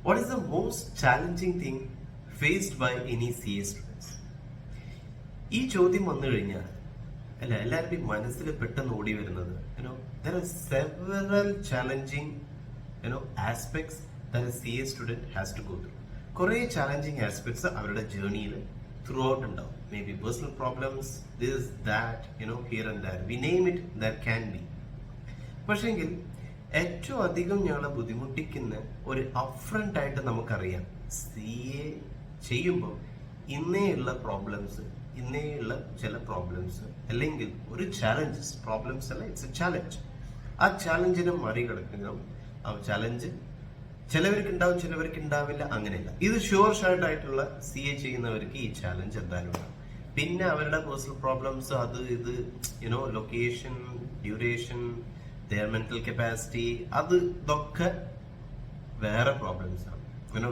What is the most challenging thing faced by any CA students? ഈ ചോദ്യം വന്നു കഴിഞ്ഞാൽ അല്ല എല്ലാവരുടെയും മനസ്സിൽ പെട്ടെന്ന് ഓടി വരുന്നത് there are several challenging aspects that a CA student has to go through. കുറേ ചാലഞ്ചിങ് ആസ്പെക്ട്സ് അവരുടെ ജേർണിയിൽ ത്രൂ ഔട്ട് ഉണ്ടാവും. Maybe personal problems, this that here and that, we name it, that can be. പക്ഷെങ്കിൽ ഏറ്റവും അധികം ഞങ്ങളെ ബുദ്ധിമുട്ടിക്കുന്ന ഒരു upfront ആയിട്ട് നമുക്കറിയാം, CA ചെയ്യുമ്പോൾ ഇന്നേയുള്ള പ്രോബ്ലംസ്, ഇന്നേയുള്ള ചില പ്രോബ്ലംസ് അല്ലെങ്കിൽ ഒരു ചാലഞ്ചസ്, പ്രോബ്ലംസ് അല്ല, ഇറ്റ്സ് എ ചാലഞ്ച്. ആ ചാലഞ്ചിനെ മറികടക്കണം. ആ ചാലഞ്ച് ചിലവർക്ക് ഉണ്ടാവും, ചിലവർക്ക് ഉണ്ടാവില്ല, അങ്ങനെയല്ല. ഇത് ഷുവർ ഷാർട്ട് ആയിട്ടുള്ള CA ചെയ്യുന്നവർക്ക് ഈ ചാലഞ്ച് എന്തായാലും ഉണ്ടാവും. പിന്നെ അവരുടെ പേഴ്സണൽ പ്രോബ്ലംസ്, അത് ഇത് location, duration, their mental capacity, ഇതൊക്കെ വേറെ പ്രോബ്ലംസ് ആണ്,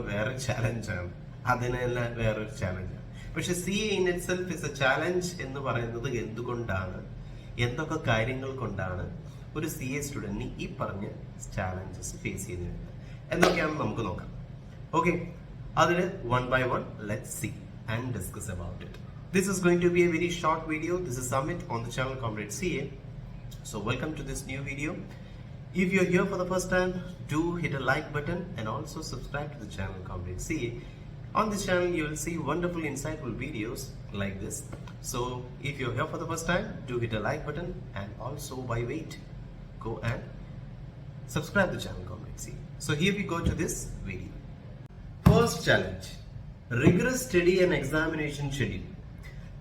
വേറെ ചാലഞ്ചാണ്. അതിനെല്ലാം വേറൊരു ചാലഞ്ചാണ്. പക്ഷെ CA in itself is a challenge എന്ന് പറയുന്നത് എന്തുകൊണ്ടാണ്, എന്തൊക്കെ കാര്യങ്ങൾ കൊണ്ടാണ് ഒരു CA സ്റ്റുഡന്റിന് ഈ പറഞ്ഞ ചാലഞ്ചസ് ഫേസ് ചെയ്ത് വരുന്നത് എന്തൊക്കെയാണെന്ന് നമുക്ക് നോക്കാം. ഓക്കെ, അതിൽ one by one let's see and discuss about it. This is going to be a very short video. This is Amit on the channel Comrade CA. So welcome to this new video. If you're here for the first time, do hit a like button and also subscribe to the channel Comrade CA. On this channel you will see wonderful insightful videos like this. So if you're here for the first time, do hit a like button and also why wait, go and subscribe to the channel Comrade CA. So here we go to this video. First challenge, rigorous study and examination schedule.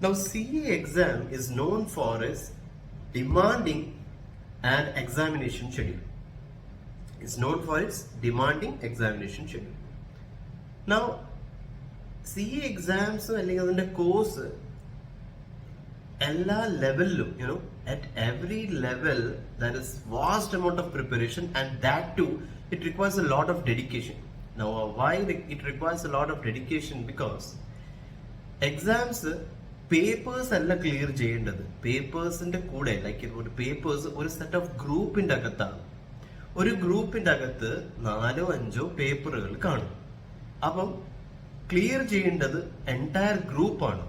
Now CA exam is known for its demanding and examination schedule. It's known for its demanding examination schedule. Now CA exams അല്ലെങ്കിൽ അതിന്റെ course എല്ലാ ലെവലിലും at every level there is vast amount of preparation, and that too it requires a lot of dedication. Now why it requires a lot of dedication? Because exams papers അല്ല clear ചെയ്യേണ്ടത്. പേപ്പേഴ്സിന്റെ കൂടെ ഒരു papers ഒരു set of ഗ്രൂപ്പിന്റെ അകത്താണ്. ഒരു ഗ്രൂപ്പിന്റെ അകത്ത് 4 or 5 പേപ്പറുകൾ കാണും. അപ്പം ക്ലിയർ ചെയ്യേണ്ടത് എൻറ്റയർ ഗ്രൂപ്പാണ്.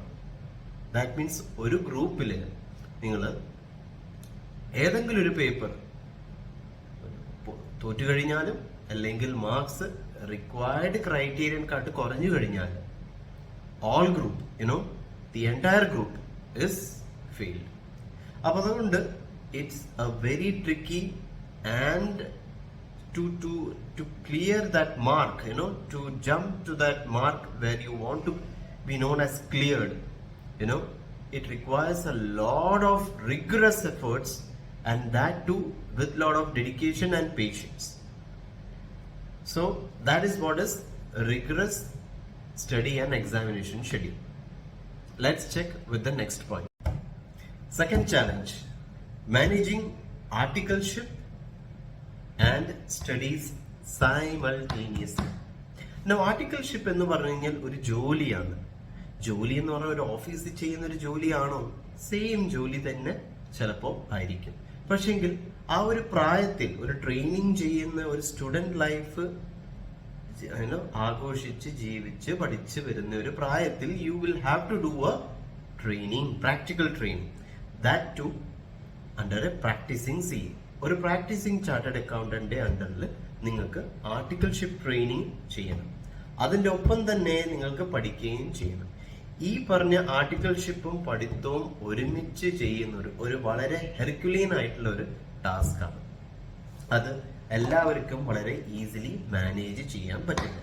ദാറ്റ് മീൻസ് ഒരു ഗ്രൂപ്പില് നിങ്ങൾ ഏതെങ്കിലും ഒരു പേപ്പർ തോറ്റു കഴിഞ്ഞാലും അല്ലെങ്കിൽ മാർക്സ് റിക്വയർഡ് ക്രൈറ്റീരിയൻ കാട്ട് കുറഞ്ഞു കഴിഞ്ഞാൽ all group the entire group is failed. അപ്പോൾ അതുകൊണ്ട് it's a very tricky, and to clear that mark, to jump to that mark where you want to be known as cleared, it requires a lot of rigorous efforts, and that too with lot of dedication and patience. So that is what is rigorous study and examination schedule. Let's check with the next point. Second challenge, managing articleship and studies simultaneously. Now articleship എന്ന് പറഞ്ഞു കഴിഞ്ഞാൽ ഒരു ജോലിയാണ്. ജോലി എന്ന് പറഞ്ഞാൽ ഒരു ഓഫീസിൽ ചെയ്യുന്ന ഒരു ജോലിയാണോ? സെയിം ജോലി തന്നെ ചിലപ്പോൾ ആയിരിക്കും. പക്ഷെങ്കിൽ ആ ഒരു പ്രായത്തിൽ ഒരു ട്രെയിനിങ് ചെയ്യുന്ന ഒരു സ്റ്റുഡന്റ് ലൈഫ് ആഘോഷിച്ച് ജീവിച്ച് പഠിച്ച് വരുന്ന ഒരു പ്രായത്തിൽ you will have to do a training, practical training, that to under a practising CA. ഒരു പ്രാക്ടീസിങ് ചാർട്ടേഡ് അക്കൗണ്ടന്റ് അണ്ടറിൽ നിങ്ങൾക്ക് ആർട്ടിക്കിൾഷിപ്പ് ട്രെയിനിങ് ചെയ്യണം. അതിന്റെ ഒപ്പം തന്നെ നിങ്ങൾക്ക് പഠിക്കുകയും ചെയ്യണം. ഈ പറഞ്ഞ ആർട്ടിക്കിൾഷിപ്പും പഠിത്തവും ഒരുമിച്ച് ചെയ്യുന്ന ഒരു വളരെ ഹെർക്കുലിയൻ ആയിട്ടുള്ള ഒരു ടാസ്ക് ആണ്. അത് എല്ലാവർക്കും വളരെ ഈസിലി മാനേജ് ചെയ്യാൻ പറ്റില്ല.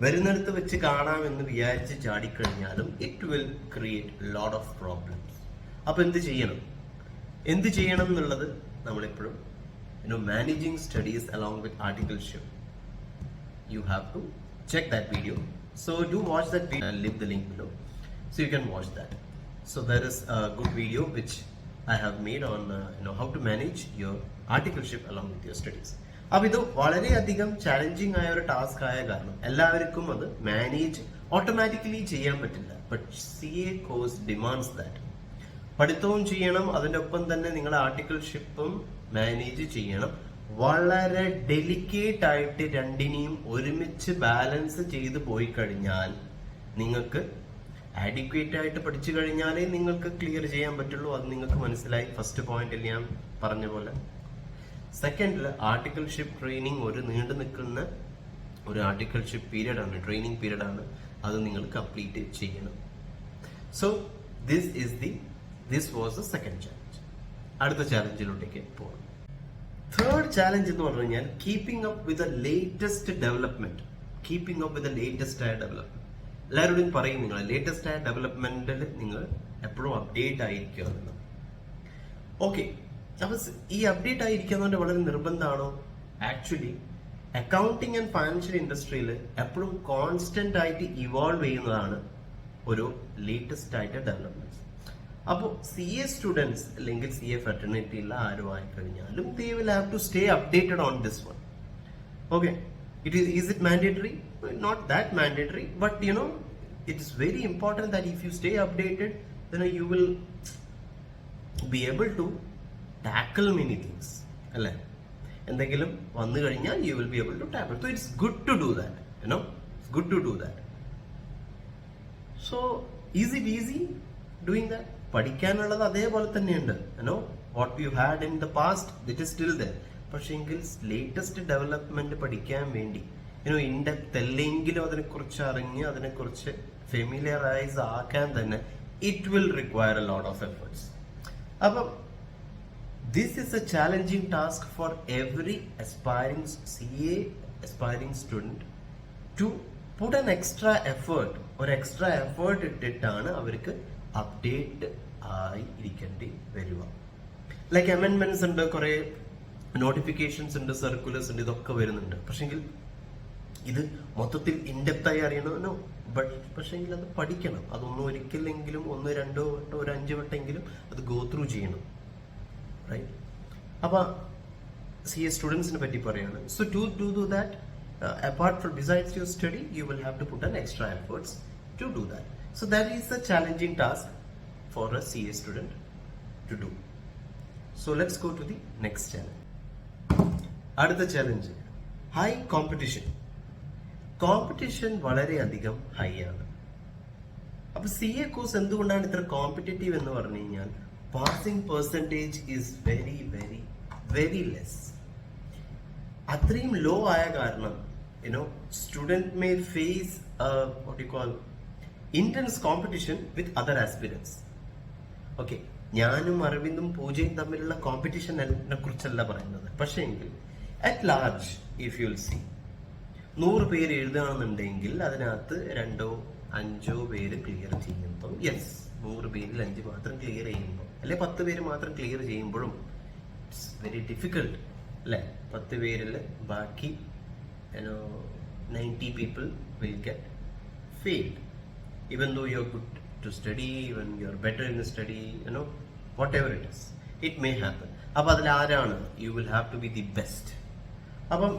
വരുന്നിടത്ത് വെച്ച് കാണാമെന്ന് വിചാരിച്ച് ചാടിക്കഴിഞ്ഞാലും it will create lot of problems. അപ്പൊ എന്ത് ചെയ്യണം എന്നുള്ളത് നമ്മളെപ്പോഴും managing studies along with articleship, you have to check that video. So do watch that video and leave the link below so you can watch that. So there is a good video which I have made on how to manage your articleship along with your studies. അപ്പൊ ഇത് വളരെയധികം challenging ആയ ഒരു task ആയ കാരണം എല്ലാവർക്കും അത് manage automatically ചെയ്യാൻ പറ്റില്ല. But CA course demands that. പഠിത്തവും ചെയ്യണം, അതിന്റെ ഒപ്പം തന്നെ നിങ്ങൾ ആർട്ടിക്കിൾഷിപ്പും മാനേജ് ചെയ്യണം. വളരെ ഡെലിക്കേറ്റ് ആയിട്ട് രണ്ടിനെയും ഒരുമിച്ച് ബാലൻസ് ചെയ്ത് പോയി കഴിഞ്ഞാൽ നിങ്ങൾക്ക് ആഡിക്വേറ്റ് ആയിട്ട് പഠിച്ചു കഴിഞ്ഞാലേ നിങ്ങൾക്ക് ക്ലിയർ ചെയ്യാൻ പറ്റുള്ളൂ. അത് നിങ്ങൾക്ക് മനസ്സിലായി ഫസ്റ്റ് പോയിന്റിൽ ഞാൻ പറഞ്ഞ പോലെ. സെക്കൻഡില് ആർട്ടിക്കിൾഷിപ്പ് ട്രെയിനിങ് ഒരു നീണ്ടു നിൽക്കുന്ന ഒരു ആർട്ടിക്കിൾഷിപ്പ് പീരീഡ് ആണ്, ട്രെയിനിങ് പീരീഡ് ആണ്. അത് നിങ്ങൾ കംപ്ലീറ്റ് ചെയ്യണം. So this was the second challenge. അടുത്ത ചാലഞ്ചിലോട്ടേക്ക് പോകാം. തേർഡ് ചാലഞ്ച് എന്ന് പറഞ്ഞു കഴിഞ്ഞാൽ keeping up with the latest development. Keeping up with the latest ആയ ഡെവലപ്മെന്റ്. എല്ലാവരോടും പറയും നിങ്ങൾ ലേറ്റസ്റ്റ് ആയ ഡെവലപ്മെന്റിൽ നിങ്ങൾ എപ്പോഴും അപ്ഡേറ്റ് ആയിരിക്കുക എന്ന്. ഓക്കെ, അപ്പൊ ഈ അപ്ഡേറ്റ് ആയിരിക്കുന്നതുകൊണ്ട് വളരെ നിർബന്ധമാണോ? ആക്ച്വലി അക്കൗണ്ടിങ് ആൻഡ് ഫൈനാൻഷ്യൽ ഇൻഡസ്ട്രിയിൽ എപ്പോഴും കോൺസ്റ്റന്റ് ആയിട്ട് ഇവോൾവ് ചെയ്യുന്നതാണ് ഒരു ലേറ്റസ്റ്റ് ആയിട്ട് ഡെവലപ്മെന്റ്. അപ്പോൾ CA സ്റ്റുഡൻസ് അല്ലെങ്കിൽ CA ഫെറ്റർണിറ്റിയിൽ ആരും ആയി കഴിഞ്ഞാലും they will have to stay updated on this one. Okay, is it mandatory? Not that mandatory, but it is very important that if you stay updated, then you will be able to tackle many things. അല്ലേ? എന്തെങ്കിലും വന്നു കഴിഞ്ഞാൽ you will be able to tackle. So it's good to do that. It's good to do that. So is it easy doing that? പഠിക്കാനുള്ളത് അതേപോലെ തന്നെയുണ്ട്. What you had in the past it is still there. പക്ഷേ എങ്കിൽ latest development പഠിക്കാൻ വേണ്ടി in-depth അല്ലെങ്കിലും അതിനെക്കുറിച്ച് അറിഞ്ഞ് അതിനെക്കുറിച്ച് ഫെമിലിയറൈസ് ആക്കാൻ തന്നെ it will require a lot of efforts. അപ്പം this is a challenging task for every aspiring CA aspiring student to put an extra effort. ഒരു എക്സ്ട്രാ എഫേർട്ട് ഇട്ടിട്ടാണ് അവർക്ക് അപ്ഡേറ്റ് ആയി ഇരിക്കേണ്ടി വരിക. ലൈക്ക് അമെൻമെന്റ്സ് ഉണ്ട്, കുറെ നോട്ടിഫിക്കേഷൻസ് ഉണ്ട്, സർക്കുലേഴ്സ് ഉണ്ട്, ഇതൊക്കെ വരുന്നുണ്ട്. പക്ഷെങ്കിൽ ഇത് മൊത്തത്തിൽ ഇൻഡെപ്ത് ആയി അറിയണമല്ലോ. പക്ഷെങ്കിൽ അത് പഠിക്കണം. അതൊന്നും ഒരിക്കലെങ്കിലും 1, 2 വട്ടം ഒരു 5 വട്ടെങ്കിലും അത് ഗോ ത്രൂ ചെയ്യണം. റൈറ്റ്? അപ്പൊ CA സ്റ്റുഡൻസിനെ പറ്റി പറയാണ്. So to do that, apart from besides your study, you will have to put an extra efforts to do that. So that is a challenging task for a CA student to do. So let's go to the next challenge. അടുത്ത challenge high competition. Competition വളരെയധികം high ആണ്. അപ്പൊ CA course എന്തുകൊണ്ടാണ് ഇത്ര competitive എന്ന് പറഞ്ഞു കഴിഞ്ഞാൽ passing percentage is very very very less. അത്രയും ലോ ആയ കാരണം student may face what you call intense competition with other aspirants. Okay, ഞാനും അരവിന്ദും പൂജയും തമ്മിലുള്ള കോമ്പറ്റീഷനെ കുറിച്ചല്ല പറയുന്നത്. പക്ഷേ എങ്കിൽ at large if you will see 100 പേര് എഴുതുകയാണെന്നുണ്ടെങ്കിൽ അതിനകത്ത് 2 or 5 പേര് ക്ലിയർ ചെയ്യുമ്പോൾ, യെസ്, 100 പേരിൽ 5 മാത്രം ക്ലിയർ ചെയ്യുമ്പോൾ, അല്ലെ 10 പേര് മാത്രം ക്ലിയർ ചെയ്യുമ്പോഴും ഇറ്റ്സ് വെരി ഡിഫിക്കൾട്ട് അല്ലെ? 10 പേരിൽ ബാക്കി 90 people will get failed. Even though you're good to study, even you're better in the study, whatever it is, it may happen. അപ്പം അതിൽ ആരാണ്? You will have to be the best. അപ്പം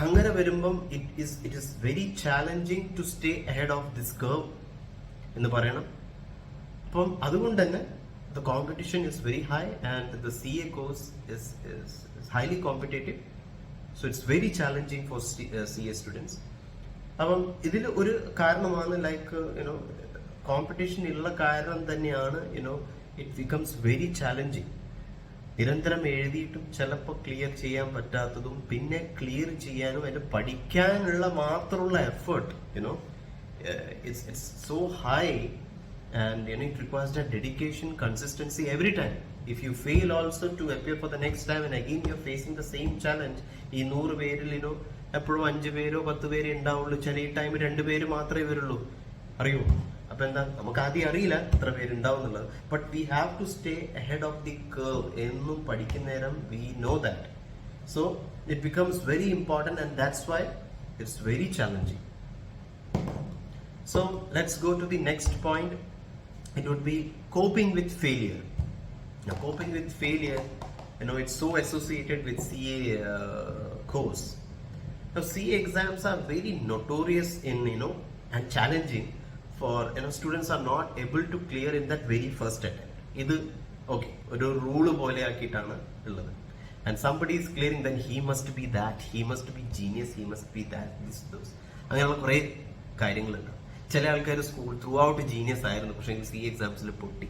അങ്ങനെ വരുമ്പം it is very challenging to stay ahead of this curve എന്ന് പറയണം. അപ്പം അതുകൊണ്ട് തന്നെ the competition is very high and the CA course is highly competitive. So it's very challenging for CA students. അപ്പം ഇതിൽ ഒരു കാരണമാണ് ലൈക്ക് കോമ്പറ്റീഷൻ ഉള്ള കാരണം തന്നെയാണ് ഇറ്റ് ബിക്കംസ് വെരി ചാലഞ്ചിങ്. നിരന്തരം എഴുതിയിട്ടും ചിലപ്പോൾ ക്ലിയർ ചെയ്യാൻ പറ്റാത്തതും, പിന്നെ ക്ലിയർ ചെയ്യാനും അതിന് പഠിക്കാനുള്ള മാത്രമുള്ള effort it's so high, and it requires that dedication, consistency every time. If you fail also to appear for the next time and again you're facing the same challenge, ഈ 100 പേരിൽ എപ്പോഴും 5 പേരോ 10 പേരേ ഉണ്ടാവുള്ളൂ. ചില ഈ ടൈം 2 പേര് മാത്രമേ വരുള്ളൂ. അറിയോ? അപ്പൊ എന്താ, നമുക്ക് ആദ്യം അറിയില്ല എത്ര പേരുണ്ടാവും എന്നുള്ളത്. But we have to stay ahead of the curve. എന്നും പഠിക്കുന്നേരം we know that. So it becomes very important and that's why it's very challenging. So let's go to the next point. It would be coping with failure. Now, coping with failure, it's so associated with CA course. Now, CA exams are very notorious in, and challenging for, students are not able to clear in that very first attempt. ഇത് okay ഒരു rule പോലെ ആക്കിയിട്ടാണ് ഉള്ളത്. and somebody is clearing, then he must be that, he must be genius, he must be that, this, those. അങ്ങനെയുള്ള കുറേ കാര്യങ്ങളുണ്ട്. ചില ആൾക്കാർ സ്കൂൾ ത്രൂ ഔട്ട് ജീനിയസ് ആയിരുന്നു, പക്ഷേ സി എക്സാംസിൽ പൊട്ടി.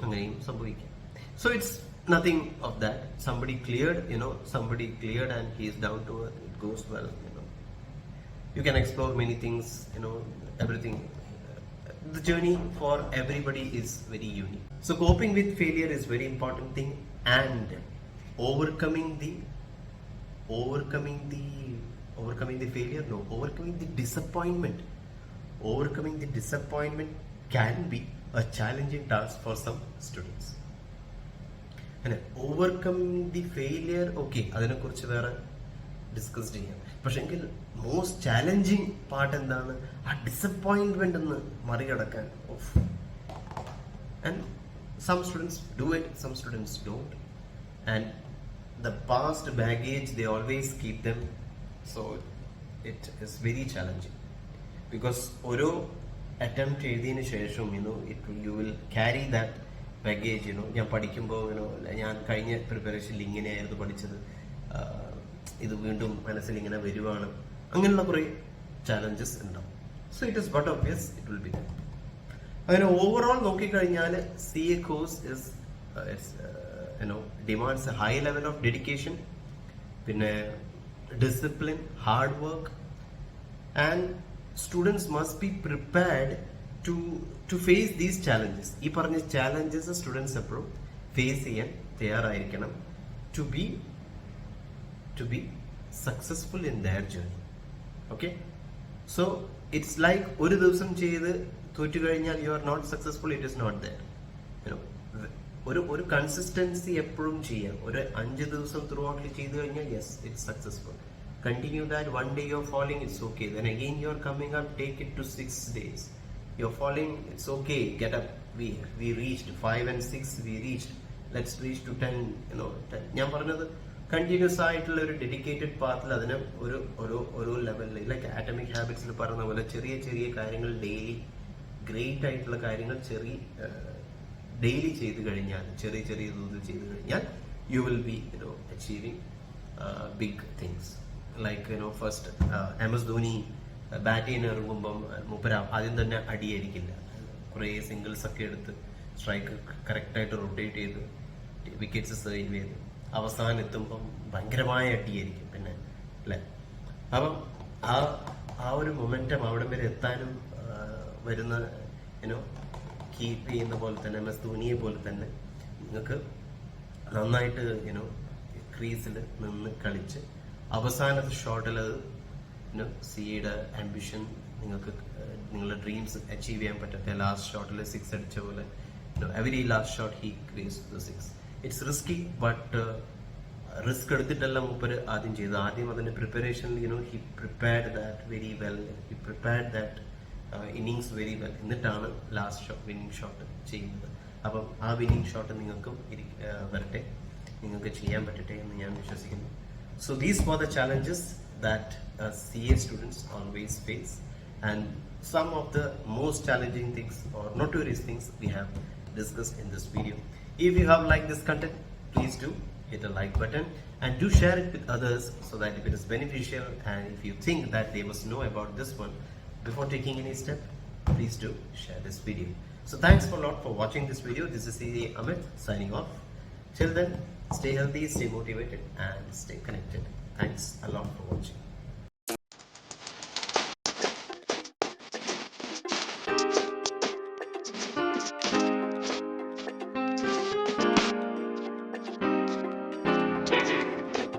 അങ്ങനെയും സംഭവിക്കും. So it's nothing of that. Somebody cleared, somebody cleared and he is down to earth. It goes well, You can explore many things, everything. The journey for everybody is very unique. So coping with failure is very important thing, and overcoming the failure, no, overcoming the disappointment. Overcoming the disappointment can be a challenging task for some students. Overcome the failure, okay, അതിനെക്കുറിച്ച് വേറെ discuss ചെയ്യാം. പക്ഷെ എങ്കിൽ most challenging part എന്താണ്? ആ disappointment ഒന്ന് മറികടക്കാൻ. And some students do it, some students don't. And the past baggage they always keep them. So it is very challenging because ഓരോ അറ്റംപ്റ്റ് എഴുതിയതിനു ശേഷം you will carry that baggage. ഞാൻ പഠിക്കുമ്പോൾ ഞാൻ കഴിഞ്ഞ പ്രിപ്പറേഷനിൽ ഇങ്ങനെയായിരുന്നു പഠിച്ചത്, ഇത് വീണ്ടും മനസ്സിൽ ഇങ്ങനെ വരുവാണ്, അങ്ങനെയുള്ള കുറേ ചാലഞ്ചസ് ഉണ്ടാവും. So it is but obvious it will be. അങ്ങനെ ഓവറോൾ നോക്കിക്കഴിഞ്ഞാൽ C A course is demands a high level of dedication, പിന്നെ discipline, hard work, and students must be prepared to face these challenges. ഈ പറഞ്ഞ challenges students എപ്പോഴും face ചെയ്യാൻ തയ്യാറായിരിക്കണം to be successful in their journey. Okay, so it's like ഒരു ദിവസം ചെയ്ത് തോറ്റു കഴിഞ്ഞാൽ you are not successful, it is not there. ഒരു കൺസിസ്റ്റൻസി എപ്പോഴും ചെയ്യാം. ഒരു 5 ദിവസം ത്രൂ ഔട്ട് ചെയ്ത് കഴിഞ്ഞാൽ yes, it's successful. Continue that. One day you're falling, it's okay, then again you're coming up, take it to 6 days. You're falling, it's okay, get up. We reached 5 and 6, we reached, let's reach to 10. ഞാൻ പറഞ്ഞത് continuous ആയിട്ടുള്ള ഒരു dedicated പാത്തിൽ അതിന് ഒരു ലെവലിൽ, like atomic ഹാബിറ്റ്സിൽ പറഞ്ഞ പോലെ ചെറിയ ചെറിയ കാര്യങ്ങൾ ഡെയിലി, ഗ്രേറ്റ് ആയിട്ടുള്ള കാര്യങ്ങൾ ഡെയിലി ചെയ്ത് കഴിഞ്ഞാൽ, ചെറിയ ചെറിയ തോതിൽ ചെയ്ത് കഴിഞ്ഞാൽ you will be achieving big things. Like first MS Dhoni bat ചെയ്യാൻ ഇറങ്ങുമ്പം മൂപ്പര ആദ്യം തന്നെ അടിയായിരിക്കില്ല, കുറേ സിംഗിൾസ് ഒക്കെ എടുത്ത് സ്ട്രൈക്ക് കറക്റ്റായിട്ട് റൊട്ടേറ്റ് ചെയ്ത് വിക്കറ്റ്സ് സേവ് ചെയ്ത് അവസാനം എത്തുമ്പം ഭയങ്കരമായ അടിയായിരിക്കും പിന്നെ, അല്ലേ? അപ്പം ആ ഒരു മൊമെന്റം അവിടെ വരെ എത്താനും വരുന്ന കീപ്പ് ചെയ്യുന്ന പോലെ തന്നെ MS ധോണിയെ പോലെ തന്നെ നിങ്ങൾക്ക് നന്നായിട്ട് ക്രീസിൽ നിന്ന് കളിച്ച് അവസാനത്തെ ഷോട്ടിൽ അത് സിയുടെ ആംബിഷൻ, നിങ്ങൾക്ക് നിങ്ങളുടെ ഡ്രീംസ് അച്ചീവ് ചെയ്യാൻ പറ്റത്തെ ലാസ്റ്റ് ഷോട്ടിൽ 6 അടിച്ച പോലെ, every last shot he crease the 6. It's risky, but risk എടുത്തിട്ടല്ല മൂപ്പര് ആദ്യം ചെയ്തത്. ആദ്യം അതിന്റെ പ്രിപ്പറേഷനിൽ he prepared that very well, he prepared that innings very well. എന്നിട്ടാണ് ലാസ്റ്റ് ഷോട്ട് വിന്നിങ് ഷോട്ട് ചെയ്യുന്നത്. അപ്പം ആ വിന്നിങ് ഷോട്ട് നിങ്ങൾക്കും വരട്ടെ, നിങ്ങൾക്ക് ചെയ്യാൻ പറ്റട്ടെ എന്ന് ഞാൻ വിശ്വസിക്കുന്നു. So these were the challenges that CA students always face, and some of the most challenging things or notorious things we have discussed in this video. If you have liked this content, please do hit a like button and do share it with others so that if it is beneficial, and if you think that they must know about this one before taking any step, please do share this video. So thanks a lot for watching this video. This is CA Amit signing off. Till then, stay healthy, stay motivated, and stay connected. Thanks a lot for watching.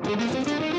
Thank you.